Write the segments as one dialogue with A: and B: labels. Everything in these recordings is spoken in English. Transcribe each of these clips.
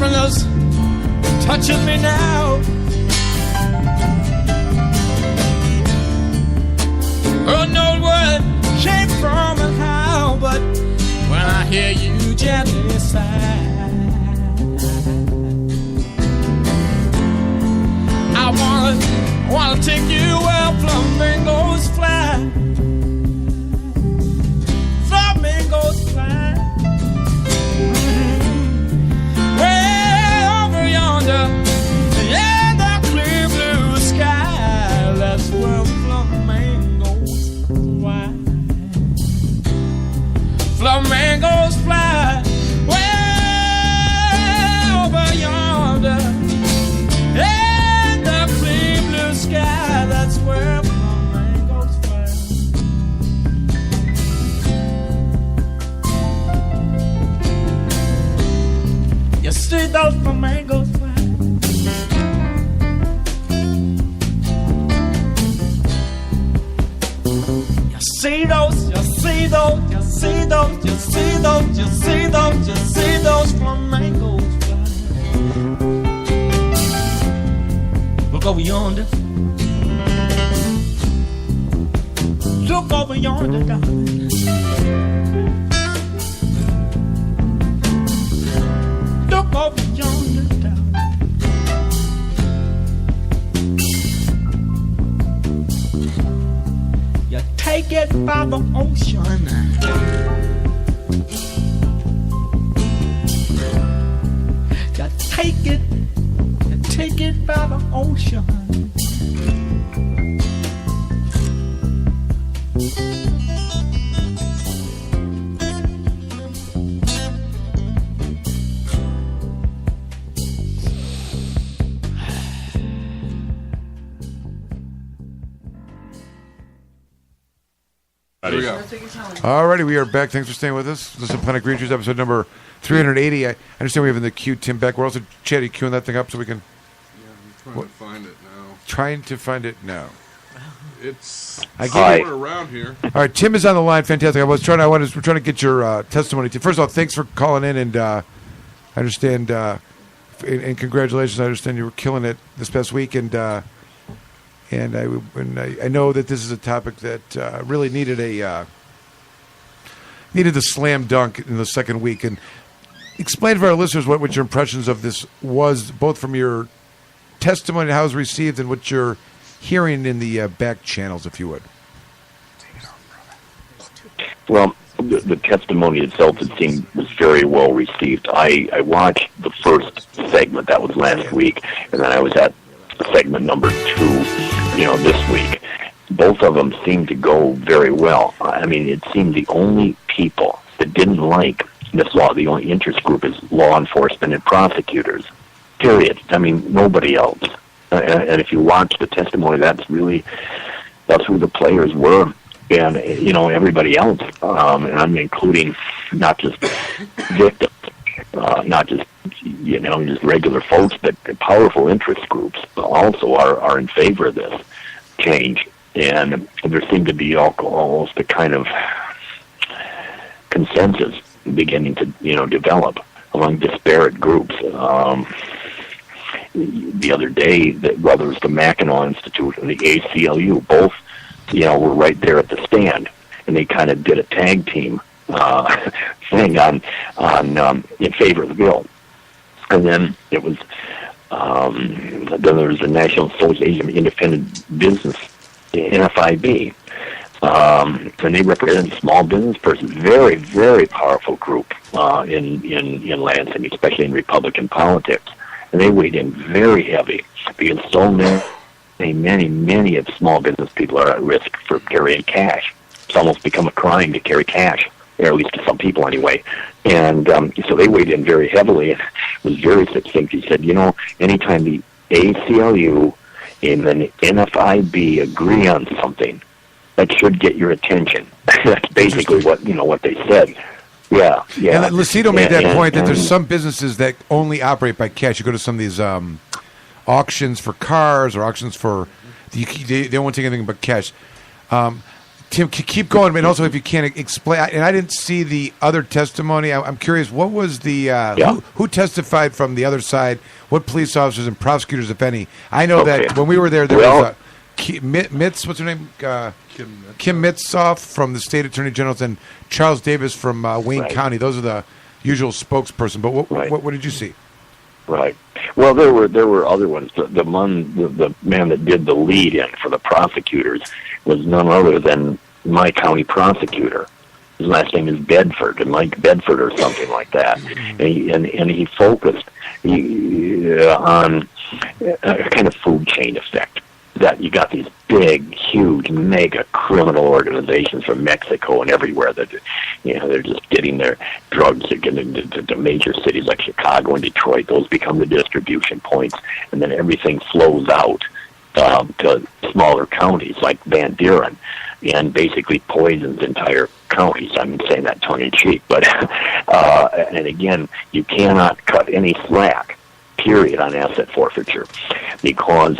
A: happiness touches me now. Oh, no word came from and how, but when I hear you gently sigh, I wanna take you where flamingos fly. Flamingos fly. Way over yonder, in the clear blue sky, that's where flamingos fly. Flamingos fly. Way over yonder, in the clear blue sky, that's where flamingos fly. You see those flamingos fly. You see those, you see those, you see those, you see those, you see those, you see those flamingos fly. Look over yonder. Look over yonder, darling. Look over yonder, darling. You take it by the ocean. You take it by the ocean.
B: Here we go.
C: Alrighty, we are back. Thanks for staying with us. This is Planet Green Trees, episode number 380. I understand we have in the queue Tim Beck. We're also queuing that thing up so we can...
B: Yeah, I'm trying to find it now.
C: Trying to find it now.
B: It's
C: somewhere
B: around here.
C: All right, Tim is on the line. Fantastic. We're trying to get your testimony. First of all, thanks for calling in, and I understand, and congratulations. I understand you were killing it this past week, and I know that this is a topic that really needed the slam dunk in the second week. And explain for our listeners what your impressions of this was, both from your testimony, how it was received, and what you're hearing in the back channels, if you would.
D: Well, the testimony itself, it seemed, was very well received. I watched the first segment, that was last week, and then I was at segment number 2, this week. Both of them seemed to go very well. I mean, it seemed the only people that didn't like this law, the only interest group is law enforcement and prosecutors, period. I mean, nobody else. And if you watch the testimony, that's who the players were. And, everybody else, and I'm including not just victims, not just, just regular folks, but powerful interest groups also are in favor of this change. And there seemed to be almost a kind of consensus beginning to, develop among disparate groups. The other day, whether it was the Mackinac Institute and the ACLU, both, were right there at the stand, and they kind of did a tag team thing on in favor of the bill. And then it was then there was the National Association of Independent Business, NFIB, and they represent small business persons. Very, very powerful group in Lansing, especially in Republican politics. And they weighed in very heavy because so many of small business people are at risk for carrying cash. It's almost become a crime to carry cash, or at least to some people anyway. And so they weighed in very heavily, and it was very succinct. He said, anytime the ACLU and the NFIB agree on something, that should get your attention. That's basically what they said. Yeah.
C: And Lucido made that point that there's some businesses that only operate by cash. You go to some of these auctions for cars or auctions for they won't take anything but cash. Tim, keep going, and also if you can explain. And I didn't see the other testimony. I'm curious, what was the who testified from the other side? What police officers and prosecutors, if any? I know that when we were there was Mitz. What's her name? Kim Mitzoff from the state attorney general, and Charles Davis from Wayne County. Those are the usual spokesperson. But what did you see?
D: Right. Well, there were other ones. The man that did the lead-in for the prosecutors was none other than my county prosecutor. His last name is Bedford, Mike Bedford or something like that. And he focused on a kind of food chain effect. That you got these big, huge, mega criminal organizations from Mexico and everywhere that, they're just getting their drugs. They're getting into major cities like Chicago and Detroit. Those become the distribution points, and then everything flows out to smaller counties like Van Buren, and basically poisons entire counties. I'm saying that tongue in cheek, but and again, you cannot cut any slack. Period on asset forfeiture, because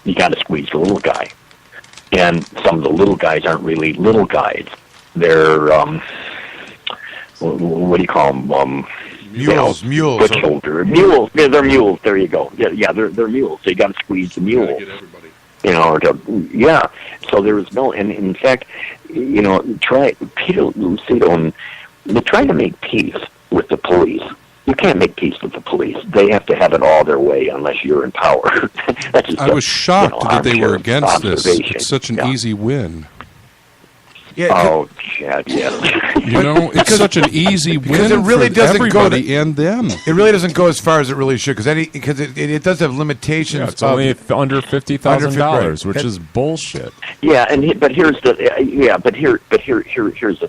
D: you got to squeeze the little guy, and some of the little guys aren't really little guys. They're what do you call them?
C: Mules.
D: Foot shoulder mules. Yeah, they're mules. There you go. Yeah, they're mules. So you got to squeeze the mule.
B: Get everybody.
D: So there was no, and in fact, Peter Lucido, and they're trying to make peace with the police. You can't make peace with the police. They have to have it all their way unless you're in power.
E: I was shocked that they were against this. It's such an easy win.
C: Yeah,
D: Chad, yeah.
E: It's such an easy win
C: it really
E: for
C: doesn't
E: everybody and them.
C: It really doesn't go as far as it really should, because it does have limitations.
F: Yeah, it's only under $50,000, which is bullshit.
D: Yeah, here's the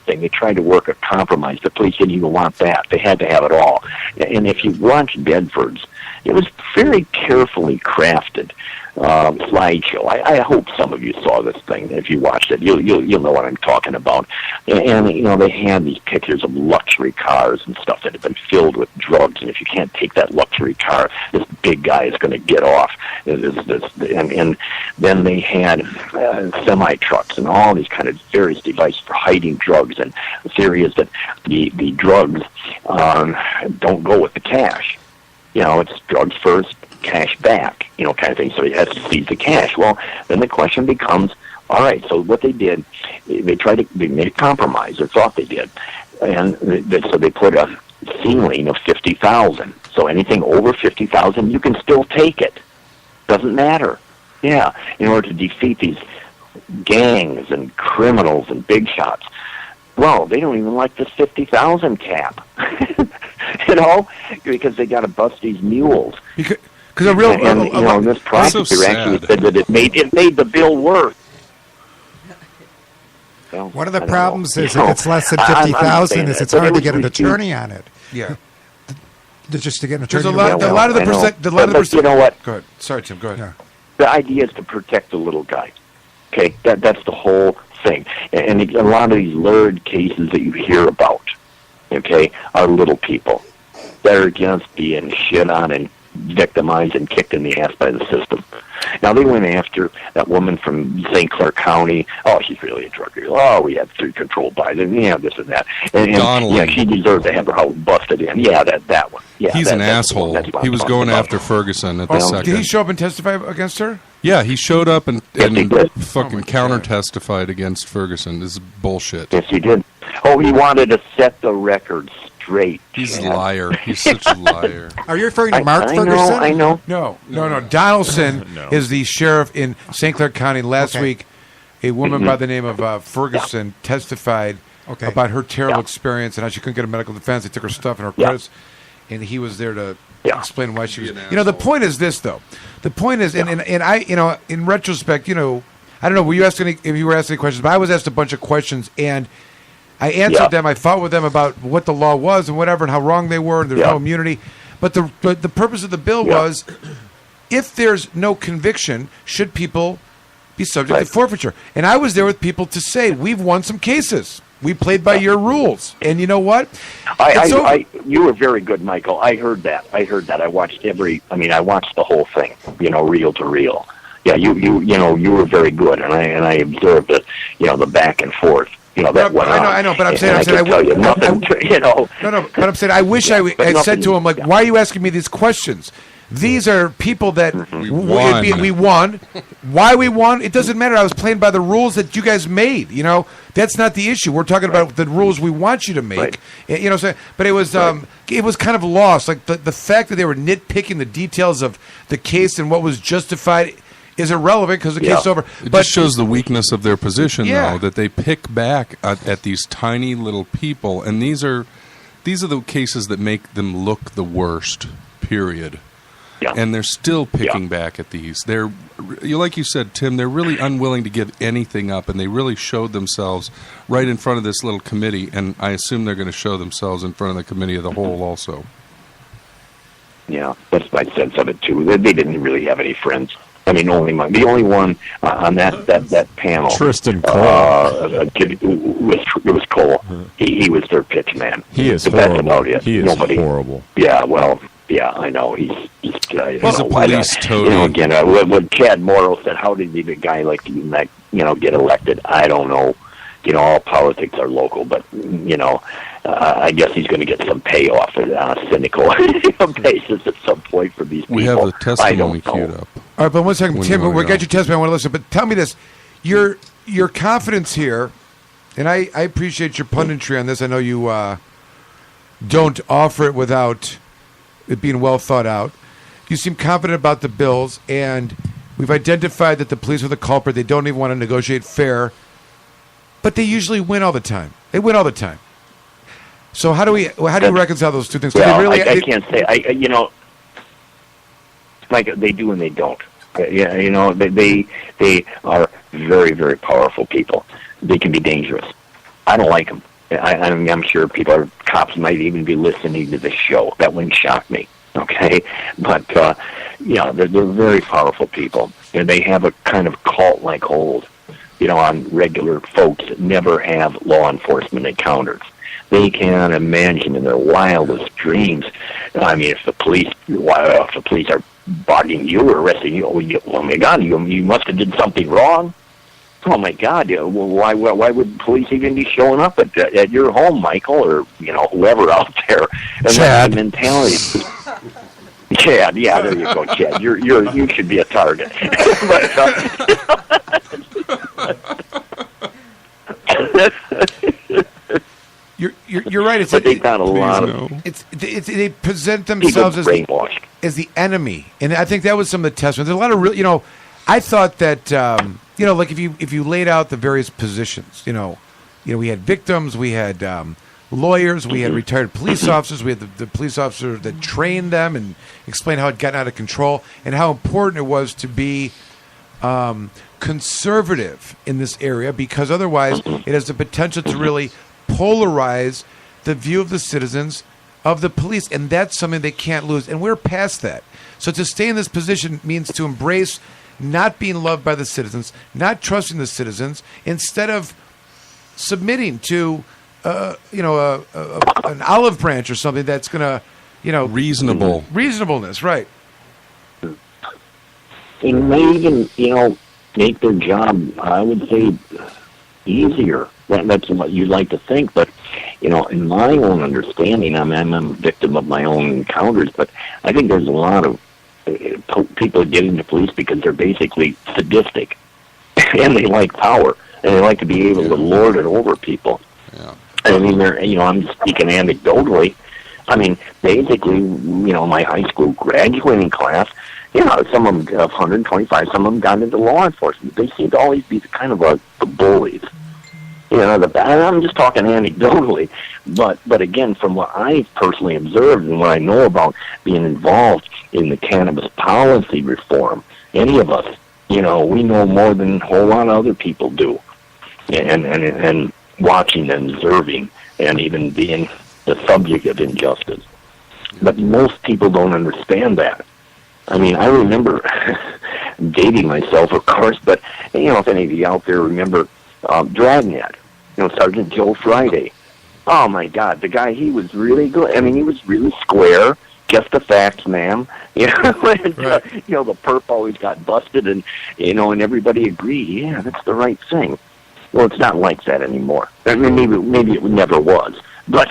D: thing. They tried to work a compromise. The police didn't even want that. They had to have it all. And if you watch Bedford's, it was very carefully crafted slideshow. I hope some of you saw this thing. If you watched it, you'll know what I'm talking about. And they had these pictures of luxury cars and stuff that have been filled with drugs. And if you can't take that luxury car, this big guy is going to get off. And then they had semi trucks and all these kind of various devices for hiding drugs. And the theory is that the drugs don't go with the cash. It's drugs first, cash back, kind of thing. So he has to seize the cash. Well, then the question becomes, all right, so what they did, they made a compromise, or thought they did. And so they put a ceiling of $50,000. So anything over $50,000, you can still take it. Doesn't matter. Yeah, in order to defeat these gangs and criminals and big shots. Well, they don't even like this 50,000 cap. Because they got to bust these mules. Because this prosecutor actually said that it made the bill worse. So,
G: one of the problems is if it's less than 50,000, is it's hard to get an attorney on it.
C: Yeah.
G: Just to get an attorney.
C: There's a lot of the percent.
D: You know what?
C: Go ahead. Sorry, Tim. Go ahead.
G: Yeah.
D: The idea is to protect the little guy. Okay, that's the whole thing. And a lot of these lurid cases that you hear about, okay, are little people that are just being shit on and victimized and kicked in the ass by the system. Now, they went after that woman from St. Clair County. Oh, she's really a drug dealer. Oh, we had three controlled by them. Yeah, this and that. And she deserved to have her house busted in. Yeah, that one. Yeah,
E: he's an asshole. He was going after Ferguson at the second.
C: Did he show up and testify against her?
E: Yeah, he showed up and fucking counter-testified against Ferguson. This is bullshit.
D: Yes, he did. Oh, he wanted to set the record straight.
E: He's a liar. He's such a liar.
G: Are you referring to Mark Ferguson?
D: I know.
C: No. Donaldson is the sheriff in St. Clair County. Last week, a woman by the name of Ferguson testified about her terrible experience and how she couldn't get a medical defense. They took her stuff and her credits, and he was there to explain why she was. The point is this, though. The point is, and I, in retrospect, I don't know. Were you asked if you were asked any questions? But I was asked a bunch of questions, and I answered them. I fought with them about what the law was and whatever, and how wrong they were, and there's no immunity. But the purpose of the bill was, if there's no conviction, should people be subject to forfeiture? And I was there with people to say, we've won some cases. We played by your rules. And you know what?
D: You were very good, Michael. I heard that. I watched I watched the whole thing, reel to reel. Yeah, you were very good, and I observed the back and forth. That went on.
C: I know, but I'm saying,
D: but
C: I'm saying, I wish I said to him, like, why are you asking me these questions? These are people that we won. Why we won? It doesn't matter. I was playing by the rules that you guys made. That's not the issue. We're talking about the rules we want you to make. Right. But it was it was kind of lost. Like the fact that they were nitpicking the details of the case and what was justified is irrelevant because the case is over.
E: It just shows the weakness of their position, though, that they pick back at these tiny little people, and these are the cases that make them look the worst. Period. Yeah. And they're still picking back at these. They're, like you said, Tim, they're really unwilling to give anything up, and they really showed themselves right in front of this little committee, and I assume they're going to show themselves in front of the committee of the whole also.
D: Yeah, that's my sense of it, too. They didn't really have any friends. I mean, the only one on that panel,
F: Tristan Cole.
D: It was Cole. He was their pitch man.
F: He is horrible. That's about it. He is horrible.
D: Yeah, well... Yeah, I know. He's
E: a police toady.
D: Again, when Chad Morrow said, "How did a guy like you, get elected?" I don't know. All politics are local, but I guess he's going to get some payoff on a cynical basis at some point for these people.
E: We have the testimony queued up.
C: All right, but 1 second, Tim. We got your testimony. I want to listen, but tell me this: your confidence here, and I appreciate your punditry on this. I know you don't offer it without it being well thought out. You seem confident about the bills, and we've identified that the police are the culprit. They don't even want to negotiate fair, but they usually win all the time. They win all the time. So how do you reconcile those two things?
D: Well, I can't say. Like they do and they don't. Yeah, they are very, very powerful people. They can be dangerous. I don't like them. I'm sure cops might even be listening to this show. That wouldn't shock me, okay? But, they're very powerful people. And they have a kind of cult-like hold, on regular folks that never have law enforcement encounters. They can't imagine in their wildest dreams, I mean, if the police are bugging you or arresting you, oh my God, you must have did something wrong. Oh my God! Well, why would police even be showing up at your home, Michael, or whoever out there? And
C: Chad.
D: That's the mentality. Chad, yeah, there you go, Chad. You should be a target.
C: You're right.
D: They got a lot of.
C: They present themselves as the enemy, and I think that was some of the testimony. There's a lot of real. I thought that. Like if you laid out the various positions, we had victims, we had lawyers, we had retired police officers, we had the police officer that trained them and explained how it got out of control and how important it was to be conservative in this area because otherwise it has the potential to really polarize the view of the citizens of the police, and that's something they can't lose, and we're past that. So to stay in this position means to embrace not being loved by the citizens, not trusting the citizens, instead of submitting to, an olive branch or something that's going to, reasonableness, right?
D: It may even, make their job, I would say, easier. That's what you'd like to think, but, in my own understanding, I'm a victim of my own encounters, but I think there's a lot of people get into police because they're basically sadistic and they like power and they like to be able to lord it over people. Yeah. I mean, I'm speaking anecdotally. I mean, basically, my high school graduating class, some of them, 125, some of them got into law enforcement. They seem to always be the kind of the bullies. And I'm just talking anecdotally, but again, from what I've personally observed and what I know about being involved in the cannabis policy reform, any of us, we know more than a whole lot of other people do, and watching and observing and even being the subject of injustice. But most people don't understand that. I mean, I remember dating myself, of course, but if any of you out there remember Dragnet. Sergeant Joe Friday. Oh my God, the guy, he was really good. I mean, he was really square, just the facts, ma'am. You know, and,
B: Right.
D: The perp always got busted, and and everybody agreed, yeah, that's the right thing. Well, it's not like that anymore. I mean, maybe it never was, but